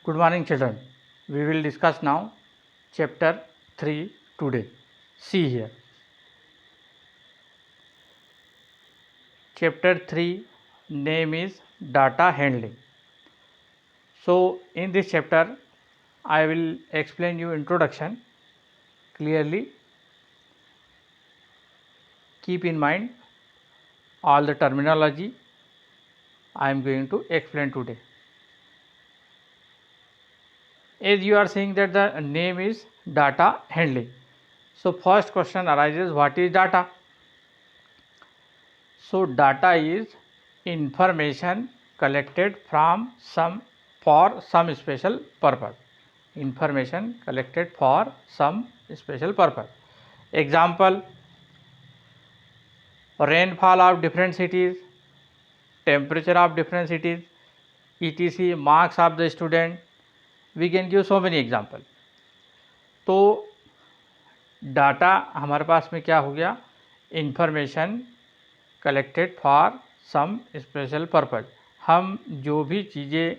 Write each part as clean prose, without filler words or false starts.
Good morning, children. We will discuss now chapter 3 today. See here. Chapter 3 name is data handling. So in this chapter I will explain you introduction clearly. Keep in mind all the terminology I am going to explain today. As you are seeing that the name is data handling. So first question arises, what is data? So data is information collected from for some special purpose. Information collected for some special purpose. Example, rainfall of different cities, temperature of different cities, etc. marks of the student. We can give so many example. तो data हमारे पास में क्या हो गया, information collected for some special purpose. हम जो भी चीज़ें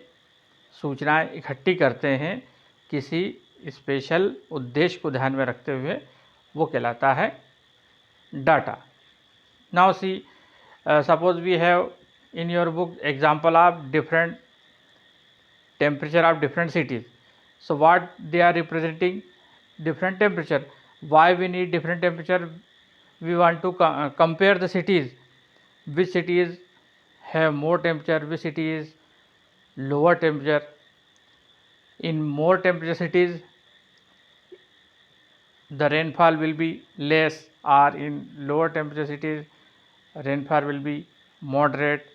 सूचनाएं इकट्ठी करते हैं किसी स्पेशल उद्देश्य को ध्यान में रखते हुए, वो कहलाता है data. Now see suppose we have in your book example of different temperature of different cities. So what they are representing? Different temperature. Why we need different temperature? We want to compare the cities. Which cities have more temperature, which cities lower temperature. In more temperature cities the rainfall will be less, or in lower temperature cities rainfall will be moderate.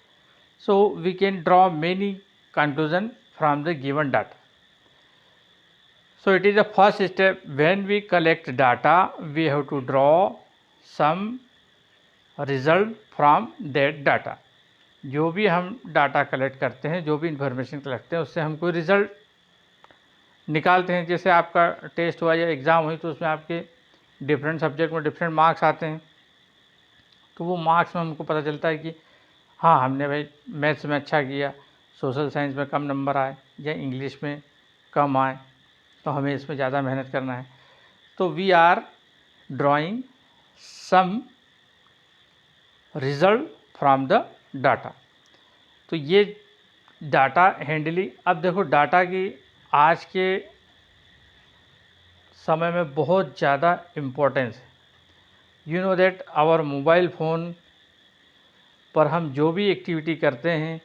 So we can draw many conclusions from the given data. So it is the first step. When we collect data, we have to draw some result from that data. जो भी हम data collect करते हैं, जो भी information collect करते हैं, उससे हम कोई रिजल्ट निकालते हैं। जैसे आपका टेस्ट हुआ या एग्ज़ाम हुई, तो उसमें आपके डिफरेंट सब्जेक्ट में डिफरेंट मार्क्स आते हैं। तो वो मार्क्स में हमको पता चलता है कि हाँ, हमने भाई मैथ्स में अच्छा किया, सोशल साइंस में कम नंबर आए या इंग्लिश में कम आए, तो हमें इसमें ज़्यादा मेहनत करना है। तो we are drawing some result from the data. तो ये डाटा हैंडलिंग। अब देखो, डाटा की आज के समय में बहुत ज़्यादा इम्पोर्टेंस है। You know that our mobile phone पर हम जो भी एक्टिविटी करते हैं,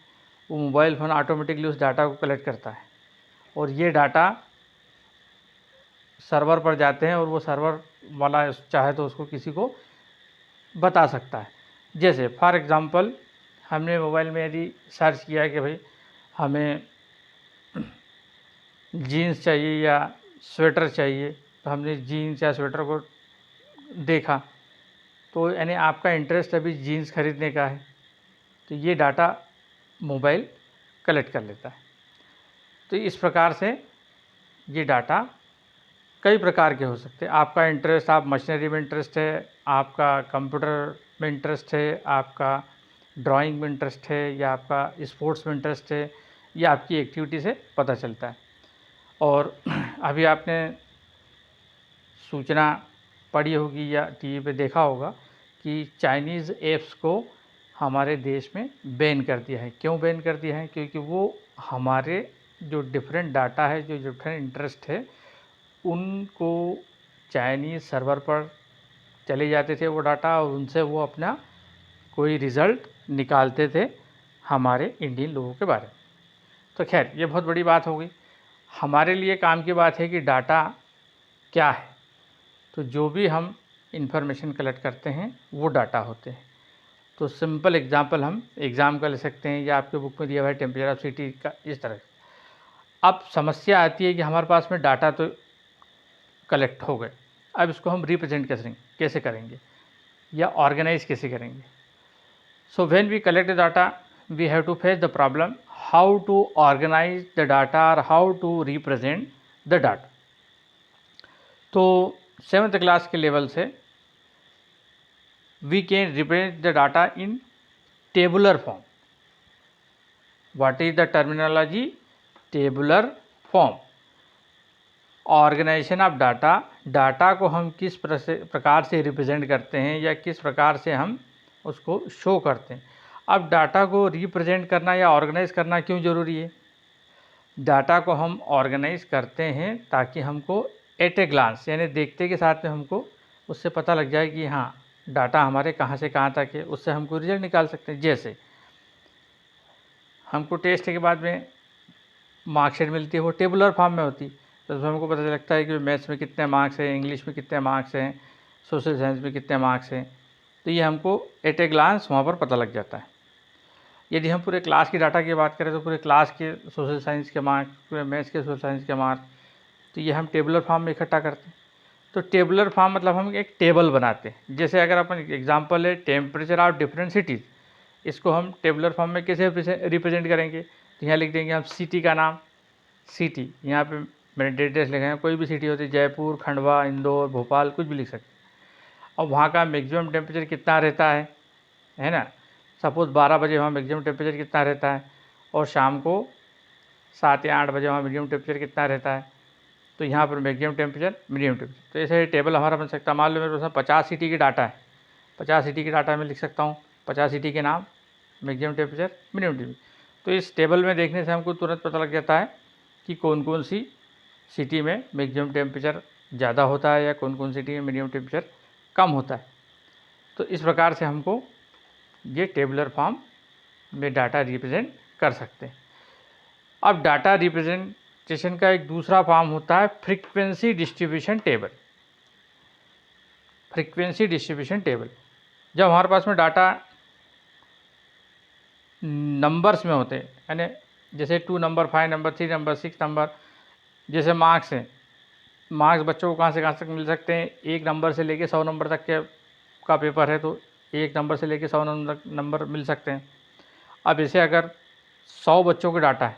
वो मोबाइल फ़ोन ऑटोमेटिकली उस डाटा को कलेक्ट करता है, और ये डाटा सर्वर पर जाते हैं, और वो सर्वर वाला चाहे तो उसको किसी को बता सकता है। जैसे फॉर एग्ज़ाम्पल, हमने मोबाइल में यदि सर्च किया कि भाई हमें जीन्स चाहिए या स्वेटर चाहिए, तो हमने जीन्स या स्वेटर को देखा, तो यानी आपका इंटरेस्ट अभी जीन्स खरीदने का है, तो ये डाटा मोबाइल कलेक्ट कर लेता है। तो इस प्रकार से ये डाटा कई प्रकार के हो सकते हैं। आपका इंटरेस्ट, आप मशीनरी में इंटरेस्ट है, आपका कंप्यूटर में इंटरेस्ट है, आपका ड्राइंग में इंटरेस्ट है, या आपका स्पोर्ट्स में इंटरेस्ट है, या आपकी एक्टिविटी से पता चलता है। और अभी आपने सूचना पढ़ी होगी या टीवी पे देखा होगा कि चाइनीज़ ऐप्स को हमारे देश में बैन कर दिया है। क्यों बैन कर दिया है? क्योंकि वो हमारे जो डिफरेंट डाटा है, जो डिफरेंट इंटरेस्ट है, उनको चाइनीज़ सर्वर पर चले जाते थे वो डाटा, और उनसे वो अपना कोई रिज़ल्ट निकालते थे हमारे इंडियन लोगों के बारे में। तो खैर, ये बहुत बड़ी बात हो गई। हमारे लिए काम की बात है कि डाटा क्या है। तो जो भी हम इंफॉर्मेशन कलेक्ट करते हैं वो डाटा होते हैं। तो सिंपल एग्जांपल हम एग्ज़ाम का ले सकते हैं, या आपके बुक में दिया हुआ है टेम्परेचर ऑफ सिटी का, इस तरह। अब समस्या आती है कि हमारे पास में डाटा तो कलेक्ट हो गए, अब इसको हम रिप्रेजेंट कैसे करेंगे या ऑर्गेनाइज कैसे करेंगे। So when we collect the data, we have to face the problem how to organise the data और how to represent the data. तो 7th क्लास के लेवल से we can represent the data in tabular form. What is the terminology? Tabular form, organisation of data, data को हम किस प्रकार से represent करते हैं या किस प्रकार से हम उसको शो करते हैं। अब डाटा को रिप्रेजेंट करना या ऑर्गेनाइज करना क्यों ज़रूरी है? डाटा को हम ऑर्गेनाइज करते हैं ताकि हमको एट ए ग्लांस यानी देखते के साथ में हमको उससे पता लग जाए कि हाँ डाटा हमारे कहाँ से कहाँ तक है, उससे हमको रिजल्ट निकाल सकते हैं। जैसे हमको टेस्ट के बाद में मार्कशीट मिलती है, वो टेबुलर फॉर्म में होती, तो उसमें हमको पता लगता है कि मैथ्स में कितने मार्क्स हैं, इंग्लिश में कितने मार्क्स हैं, सोशल साइंस में कितने मार्क्स हैं। तो ये हमको एट ए ग्लांस वहाँ पर पता लग जाता है। यदि हम पूरे क्लास की डाटा की बात करें तो पूरे क्लास के सोशल साइंस के मार्क्स, पूरे मैथ्स के सोशल साइंस के मार्क्स, तो ये हम टेबुलर फॉर्म में इकट्ठा करते हैं। तो टेबुलर फॉर्म मतलब हम एक टेबल बनाते हैं। जैसे अगर अपन एग्जांपल है टेम्परेचर ऑफ डिफरेंट सिटीज़, इसको हम टेबुलर फॉर्म में कैसे रिप्रेजेंट करेंगे? तो यहाँ लिख देंगे हम सिटी का नाम, सिटी, यहाँ पे मैंने डिटेल्स लिखे हैं, कोई भी सिटी होती है, जयपुर, खंडवा, इंदौर, भोपाल, कुछ भी लिख सकते हैं। और वहाँ का मैक्सिमम टेम्परेचर कितना रहता है ना? सपोज़ 12 बजे वहाँ मैक्सिमम टेम्परेचर कितना रहता है और शाम को 7 या 8 बजे वहाँ मिनिमम टेम्परेचर कितना रहता है। तो यहाँ पर मैक्सिमम टेम्परेचर, मिनिमम टेम्परेचर, तो ऐसे टेबल हमारा बन सकता है। मान लो मेरे पास 50 सिटी की डाटा है, 50 सिटी की डाटा में लिख सकता हूँ 50 सिटी के नाम, मैक्सिमम टेम्परेचर, मिनिमम टेम्परेचर। तो इस टेबल में देखने से हमको तुरंत पता लग जाता है कि कौन कौन सी सिटी में मैक्सिमम टेम्परेचर ज़्यादा होता है या कौन कौन सिटी में मिनिमम टेम्परेचर कम होता है। तो इस प्रकार से हमको ये टेबुलर फॉर्म में डाटा रिप्रेजेंट कर सकते हैं। अब डाटा रिप्रेजेंटेशन का एक दूसरा फॉर्म होता है frequency distribution table. Frequency distribution table, जब हमारे पास में डाटा नंबर्स में होते हैं, यानी जैसे 2 नंबर, 5 नंबर, 3 नंबर, 6 नंबर, जैसे मार्क्स हैं, मार्क्स बच्चों को कहाँ से कहाँ तक मिल सकते हैं? 1 नंबर से लेके 100 नंबर तक के का पेपर है तो 1 नंबर से लेके 100 नंबर मिल सकते हैं। अब ऐसे अगर 100 बच्चों का डाटा है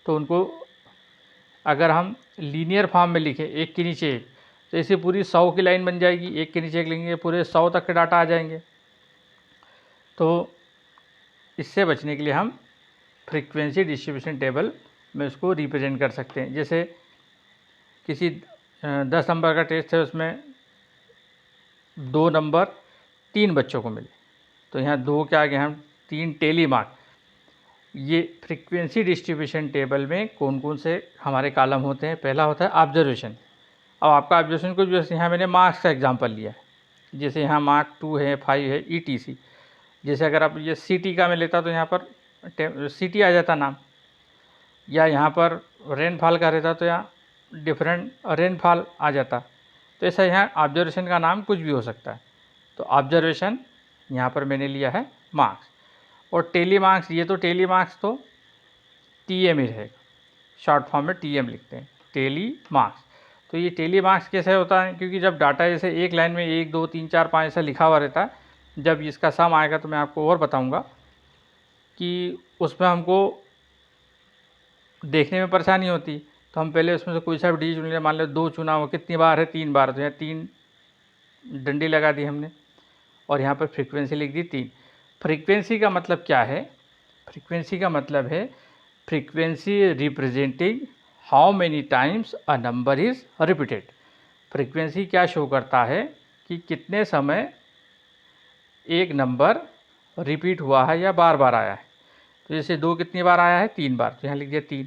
तो उनको अगर हम लीनियर फॉर्म में लिखें एक के नीचे एक, तो ऐसे पूरी 100 की लाइन बन जाएगी, एक के नीचे एक लिखेंगे पूरे 100 तक के डाटा आ जाएंगे। तो इससे बचने के लिए हम फ्रीक्वेंसी डिस्ट्रीब्यूशन टेबल में उसको रिप्रेजेंट कर सकते हैं। जैसे किसी 10 नंबर का टेस्ट है, उसमें 2 नंबर 3 बच्चों को मिले, तो यहाँ 2 के आगे हम 3 टेली मार्क। ये फ्रीक्वेंसी डिस्ट्रीब्यूशन टेबल में कौन कौन से हमारे कॉलम होते हैं? पहला होता है ऑब्जर्वेशन। अब आपका ऑब्जर्वेशन कुछ, जैसे यहाँ मैंने मार्क्स का एग्जांपल लिया है, जैसे यहाँ मार्क 2 है, 5 है, ETC। जैसे अगर आप ये सिटी का मैं लेता तो यहाँ पर सिटी आ जाता नाम, या यहाँ पर रेनफॉल का रहता तो यहाँ डिफरेंट रेनफॉल आ जाता। तो ऐसा यहाँ ऑब्जर्वेशन का नाम कुछ भी हो सकता है। तो ऑब्जर्वेशन यहाँ पर मैंने लिया है मार्क्स। और टेली मार्क्स, ये तो टेली मार्क्स तो TM ही रहेगा, शॉर्ट फॉर्म में TM लिखते हैं, टेली मार्क्स। तो ये टेली मार्क्स कैसे होता है? क्योंकि जब डाटा जैसे एक लाइन में 1 2 3 4 5 ऐसा लिखा हुआ रहता है, जब इसका सम आएगा तो मैं आपको और बताऊंगा कि उसमें हमको देखने में परेशानी होती। तो हम पहले उसमें से कोई सा भी डी चुन लिया, मान लो 2 चुना, वो कितनी बार है? 3 बार, तो यहाँ 3 डंडी लगा दी हमने और यहाँ पर फ्रीक्वेंसी लिख दी 3। फ्रीक्वेंसी का मतलब क्या है? फ्रीक्वेंसी का मतलब है frequency representing how many times a number is repeated. Frequency क्या शो करता है कि कितने समय एक नंबर रिपीट हुआ है या बार बार आया है। तो जैसे 2 कितनी बार आया है? 3 बार, तो यहाँ लिख दिया 3।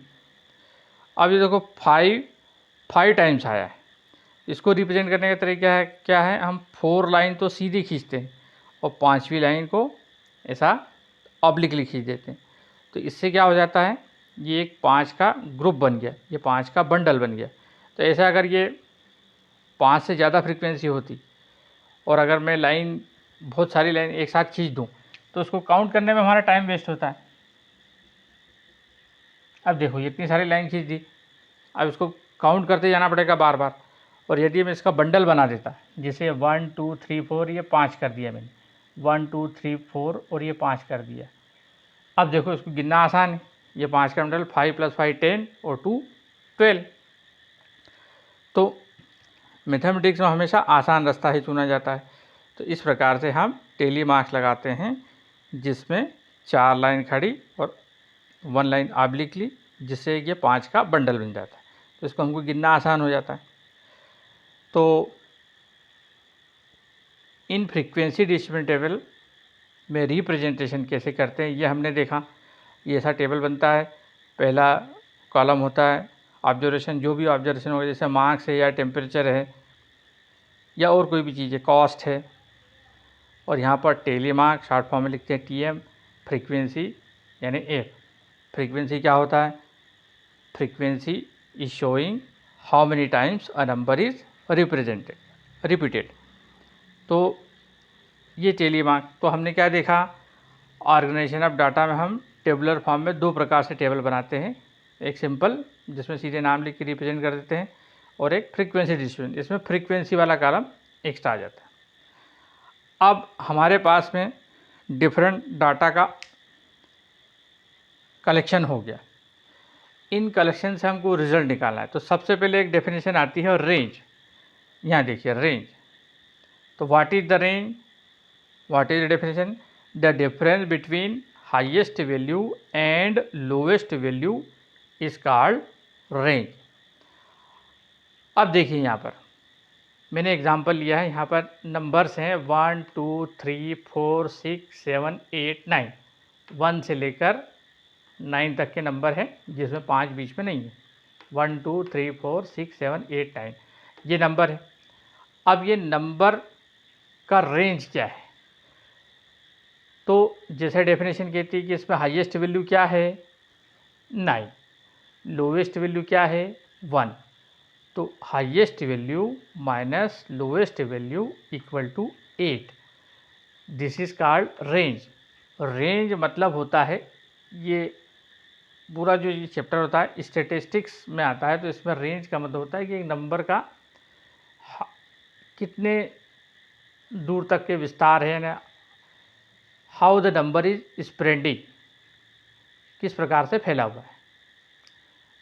अब ये देखो 5 टाइम्स आया है, इसको रिप्रेजेंट करने का तरीका है क्या है? हम 4 लाइन तो सीधी खींचते हैं और 5वीं लाइन को ऐसा ऑब्लिकली खींच देते हैं। तो इससे क्या हो जाता है? ये एक 5 का ग्रुप बन गया, ये 5 का बंडल बन गया। तो ऐसा अगर ये 5 से ज़्यादा फ्रीक्वेंसी होती और अगर मैं लाइन, बहुत सारी लाइन एक साथ खींच दूँ, तो उसको काउंट करने में हमारा टाइम वेस्ट होता है। अब देखो ये इतनी सारी लाइन खींच दी, अब इसको काउंट करते जाना पड़ेगा बार बार। और यदि मैं इसका बंडल बना देता, जैसे 1 2 3 4, ये 5 कर दिया मैंने, 1 2 3 4 और ये 5 कर दिया। अब देखो इसको गिनना आसान है, ये 5 का बंडल 5 + 5 10 और 2 12। तो मैथमेटिक्स में हमेशा आसान रास्ता ही चुना जाता है। तो इस प्रकार से हम टेली मार्क्स लगाते हैं, जिसमें 4 लाइन खड़ी और 1 लाइन ऑब्लिकली जिससे ये 5 का बंडल बन जाता है। तो इसको हमको गिनना आसान हो जाता है। तो इन फ्रीक्वेंसी डिस्ट्रीब्यूशन टेबल में रिप्रेजेंटेशन कैसे करते हैं ये हमने देखा। ये ऐसा टेबल बनता है, पहला कॉलम होता है ऑब्जर्वेशन, जो भी ऑब्जर्वेशन होगा, जैसे मार्क्स है या टेम्परेचर है या और कोई भी चीज़ है, कॉस्ट है, और यहाँ पर टेलीमार्क शॉर्ट फॉर्म में लिखते हैं टीएम, फ्रीक्वेंसी यानी एफ। फ्रीक्वेंसी क्या होता है? Frequency is showing how many times a number is repeated. तो ये टेलीमार्क। तो हमने क्या देखा, ऑर्गेनाइजेशन ऑफ डाटा में हम टेबुलर फॉर्म में 2 प्रकार से टेबल बनाते हैं, एक सिंपल जिसमें सीधे नाम लिख के रिप्रेजेंट कर देते हैं, और एक फ्रीक्वेंसी डिस्ट्रीब्यूशन, इसमें फ्रीक्वेंसी वाला कॉलम एक्स्ट्रा आ जाता है। अब हमारे पास में डिफरेंट डाटा का कलेक्शन हो गया, इन कलेक्शन से हमको रिजल्ट निकालना है। तो सबसे पहले एक डेफिनेशन आती है रेंज। यहाँ देखिए रेंज। तो what is the range? What is the definition? The difference between highest value and lowest value is called range. अब देखिए यहाँ पर मैंने एग्जांपल लिया है, यहाँ पर नंबर्स हैं 1 2 3 4 6 7 8 9, 1 से लेकर 9 तक के नंबर हैं, जिसमें 5 बीच में नहीं है। 1 2 3 4 6 7 8 9 ये नंबर है। अब ये नंबर का रेंज क्या है? तो जैसे डेफिनेशन कहती है कि इसमें हाईएस्ट वैल्यू क्या है? 9, लोवेस्ट वैल्यू क्या है? 1। तो highest value minus lowest value equal to 8। This is called range. Range मतलब होता है, ये पूरा जो ये चैप्टर होता है स्टैटिस्टिक्स में आता है, तो इसमें रेंज का मतलब होता है कि एक नंबर का कितने दूर तक के विस्तार है ना, how the number is spreading, किस प्रकार से फैला हुआ है।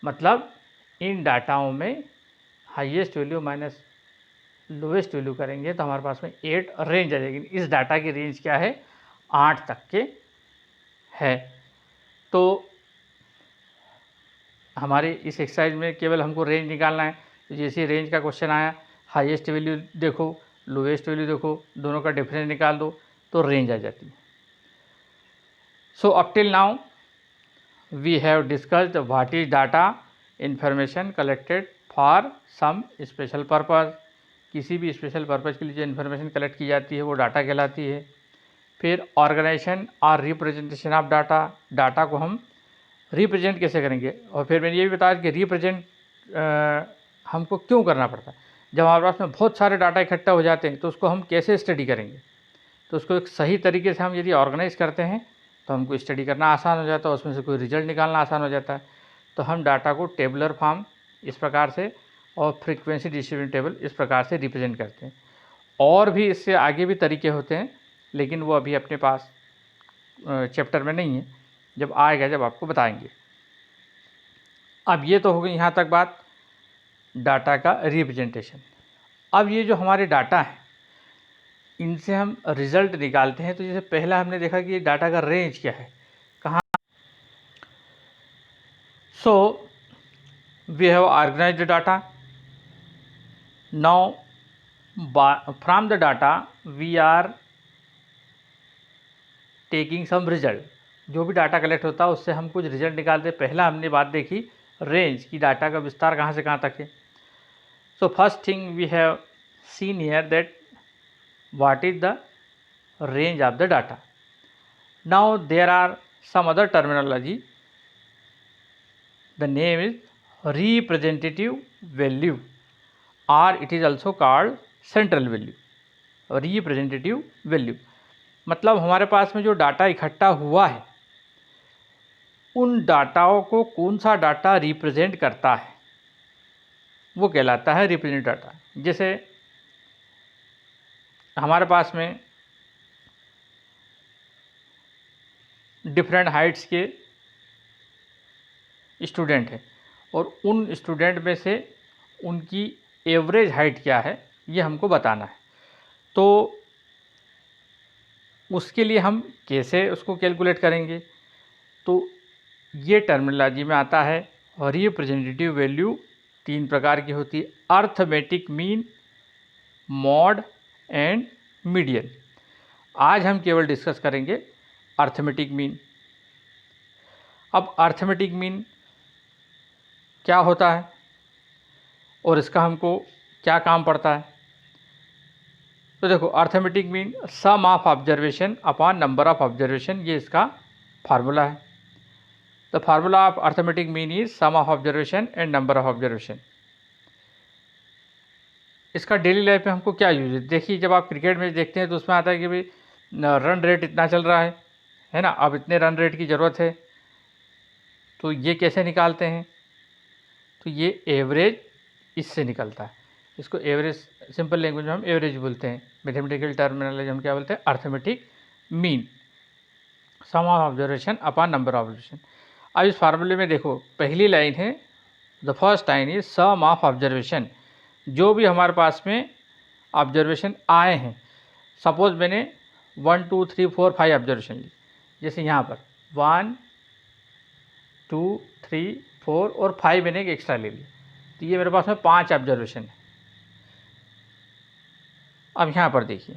मतलब इन डाटाओं में highest value minus lowest value करेंगे तो हमारे पास में 8 रेंज आ जाएगी। इस डाटा की रेंज क्या है? 8 तक के है। तो हमारे इस एक्सरसाइज में केवल हमको रेंज निकालना है। तो जैसे रेंज का क्वेश्चन आया, हाईएस्ट वैल्यू देखो, लोवेस्ट वैल्यू देखो, दोनों का डिफरेंस निकाल दो, तो रेंज आ जाती है। So up till now we have discussed what is data, information collected for some special purpose. किसी भी स्पेशल पर्पज़ के लिए जो इन्फॉर्मेशन कलेक्ट की जाती है वो डाटा कहलाती है। फिर ऑर्गेनाइजेशन और रिप्रेजेंटेशन ऑफ डाटा, डाटा को हम रिप्रेजेंट कैसे करेंगे। और फिर मैंने ये भी बताया कि रिप्रेजेंट हमको क्यों करना पड़ता है। जब हमारे पास में बहुत सारे डाटा इकट्ठा हो जाते हैं तो उसको हम कैसे स्टडी करेंगे। तो उसको एक सही तरीके से हम यदि ऑर्गेनाइज करते हैं तो हमको स्टडी करना आसान हो जाता है, उसमें से कोई रिजल्ट निकालना आसान हो जाता है। तो हम डाटा को टेबुलर फॉर्म इस प्रकार से और फ्रीक्वेंसी डिस्ट्रीब्यूशन टेबल इस प्रकार से रिप्रेजेंट करते हैं। और भी इससे आगे भी तरीके होते हैं, लेकिन वो अभी अपने पास चैप्टर में नहीं है, जब आएगा जब आपको बताएंगे। अब ये तो हो गई यहाँ तक बात डाटा का रिप्रेजेंटेशन। अब ये जो हमारे डाटा हैं इनसे हम रिज़ल्ट निकालते हैं। तो जैसे पहला हमने देखा कि डाटा का रेंज क्या है, कहाँ। So we have organised data. Now from the data we are taking some result. जो भी डाटा कलेक्ट होता है उससे हम कुछ रिजल्ट निकालते हैं। पहला हमने बात देखी रेंज की, डाटा का विस्तार कहाँ से कहाँ तक है। So first thing we have seen here that what is the range of the data. Now there are some other terminology. The name is representative value or it is also called central value. representative value मतलब हमारे पास में जो data इकट्ठा हुआ है उन डाटाओं को कौन सा डाटा रिप्रेजेंट करता है वो कहलाता है रिप्रेजेंट डाटा। जैसे हमारे पास में डिफरेंट हाइट्स के स्टूडेंट हैं और उन स्टूडेंट में से उनकी एवरेज हाइट क्या है ये हमको बताना है। तो उसके लिए हम कैसे उसको कैलकुलेट करेंगे। तो ये टर्मिनोलॉजी में आता है। और रिप्रेजेंटेटिव वैल्यू 3 प्रकार की होती है, arithmetic mean, mod and median. आज हम केवल डिस्कस करेंगे अर्थमेटिक मीन। अब अर्थमेटिक मीन क्या होता है और इसका हमको क्या काम पड़ता है? तो देखो, arithmetic mean sum of observation upon number of observation, ये इसका फार्मूला है। The formula of arithmetic mean is sum of observation and number of observation. इसका डेली लाइफ में हमको क्या यूज है? देखिए, जब आप क्रिकेट मैच देखते हैं तो उसमें आता है कि भाई रन रेट इतना चल रहा है ना, अब इतने रन रेट की ज़रूरत है। तो ये कैसे निकालते हैं? तो ये एवरेज इससे निकलता है। इसको एवरेज, सिंपल लैंग्वेज में हम एवरेज बोलते हैं, मैथमेटिकल टर्मिनोलॉजी हम क्या बोलते हैं? Arithmetic mean, sum of observation upon number of observation. अब इस फार्मूले में देखो, पहली लाइन है, the first line is sum of observation. जो भी हमारे पास में ऑब्जर्वेशन आए हैं, सपोज मैंने 1 2 3 4 5 ऑब्जर्वेशन ली, जैसे यहाँ पर 1 2 3 4 और 5 मैंने एक एक्स्ट्रा ले लिया, तो ये मेरे पास में 5 ऑब्जर्वेशन है। अब यहाँ पर देखिए,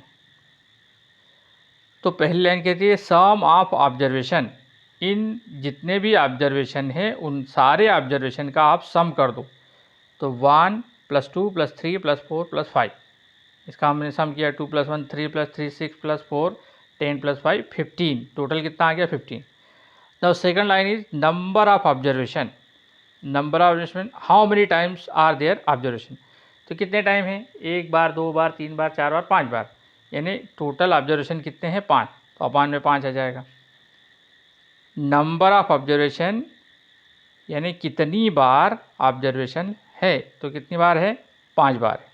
तो पहली लाइन कहती है सम ऑफ ऑब्जर्वेशन, इन जितने भी ऑब्जर्वेशन हैं उन सारे ऑब्जर्वेशन का आप सम कर दो। तो 1 + 2 + 3 + 4 + 5, इसका हमने सम किया 2 + 1 3 + 3 6 + 4 10 + 5 15, टोटल कितना आ गया? 15। Now second line is number of observation, number of observation, how many times are there observation, तो कितने टाइम है? 1 बार, 2 बार, 3 बार, 4 बार, 5 बार, यानी टोटल ऑब्जर्वेशन कितने हैं? 5, तो अपान में 5 आ जाएगा। नंबर ऑफ ऑब्जर्वेशन यानी कितनी बार ऑब्जर्वेशन है, तो कितनी बार है? 5 बार है।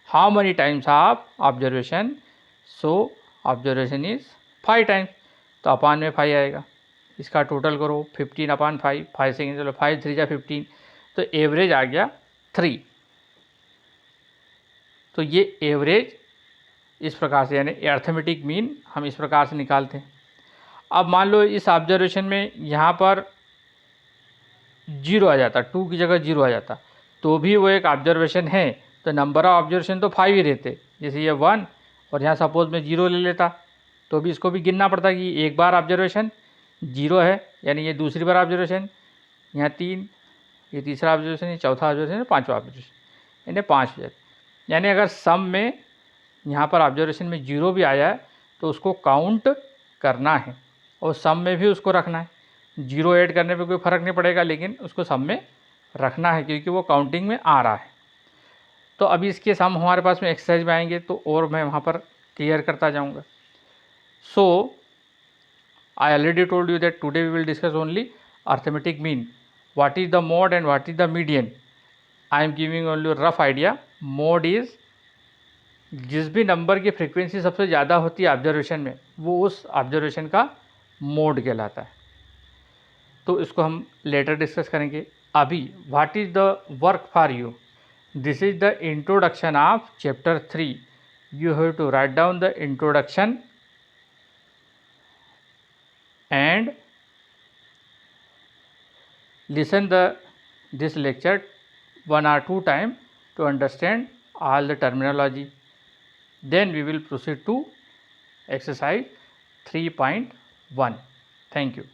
How many times of observation, so observation is 5 times, तो अपान में 5 आएगा। इसका टोटल करो 15/5, 5 सेकेंड, चलो 5 3 जा 15, तो एवरेज आ गया 3। तो ये एवरेज इस प्रकार से, यानी अर्थमेटिक मीन हम इस प्रकार से निकालते हैं। अब मान लो इस ऑब्जर्वेशन में यहाँ पर 0 आ जाता, 2 की जगह 0 आ जाता, तो भी वो एक ऑब्जर्वेशन है, तो नंबर ऑफ ऑब्जर्वेशन तो 5 ही रहते। जैसे ये 1 और यहाँ सपोज मैं 0 ले लेता, तो भी इसको भी गिनना पड़ता कि एक बार ऑब्जर्वेशन 0 है, यानी ये दूसरी बार ऑब्जर्वेशन, यहाँ 3, ये तीसरा ऑब्जर्वेशन, ये चौथा ऑब्जर्वेशन, 5वां ऑब्जर्वेशन, यानी 5 हो जाए। यानी अगर सम में यहाँ पर ऑब्जर्वेशन में 0 भी आया है तो उसको काउंट करना है और सम में भी उसको रखना है। 0 ऐड करने पे कोई फ़र्क नहीं पड़ेगा, लेकिन उसको सम में रखना है क्योंकि वो काउंटिंग में आ रहा है। तो अभी इसके सम हमारे पास में एक्सरसाइज में आएंगे तो और मैं वहाँ पर क्लियर करता जाऊँगा। So I already told you that today we will discuss only arithmetic mean, what is the mode and what is the median. I am giving only rough idea. Mode is जिस भी number की frequency सबसे ज़्यादा होती है observation में, वो उस ऑब्जर्वेशन का मोड कहलाता है। तो इसको हम लेटर डिस्कस करेंगे। अभी what is the work for you, this is the introduction of chapter 3। You have to write down the introduction and listen this lecture 1 or 2 times to understand all the terminology. Then we will proceed to exercise 3.1. Thank you.